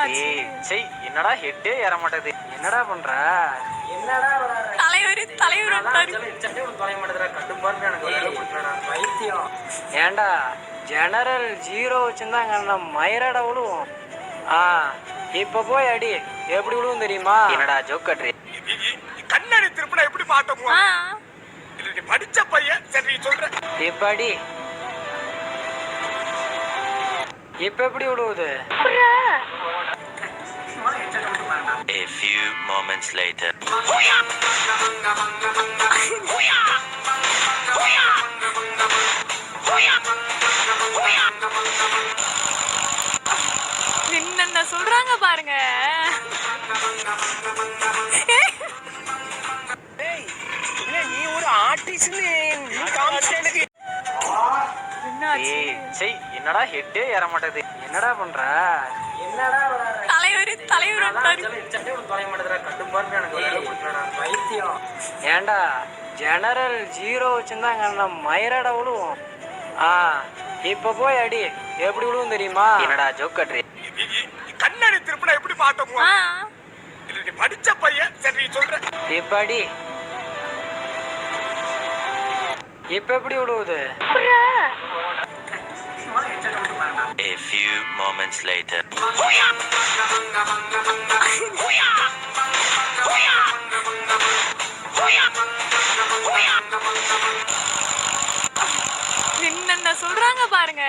என்னடா ஹெட்டே ஏற மாட்டேது. என்னடா பண்ற? என்னடா தலைவர் பைத்தியம். ஏண்டா ஜெனரல் 0 வச்சிருந்தாங்க மயிரட விழுவோம். இப்ப போய் அடி. எப்படி விழுவும் தெரியுமா? என்னடா ஜோக் கட்டுறீ? கண்ணாடி திருப்பினா எப்படி மாட்டோம்? நீ படிச்ச பையன், சரி சொல்ற. இப்ப அடி. இப்ப எப்படி விழுவுது? A few moments later. என்ன சொல்றாங்க பாருங்க. நீ ஒரு ஆர்டிஸ்ட், நீ காமிச்சேனுக்கு. என்னடா ஹெட்டே ஏற மாட்டேது. என்னடா பண்ற? என்னடா தலைவர் பைத்தியம். ஏண்டா ஜெனரல் 0 வச்சிருந்தாங்க மயிரட விழுவோம். இப்ப போய் அடி. எப்படி விழுவும் தெரியுமா? என்னடா ஜோக் கட்டுறீ? கண்ணாடி திருப்பினா எப்படி மாட்டோம்? நீ படிச்ச பையன், சரி சொல்ற. இப்ப அடி. இப்ப எப்படி விழுவுது? A few moments later. என்ன சொல்றாங்க பாருங்க.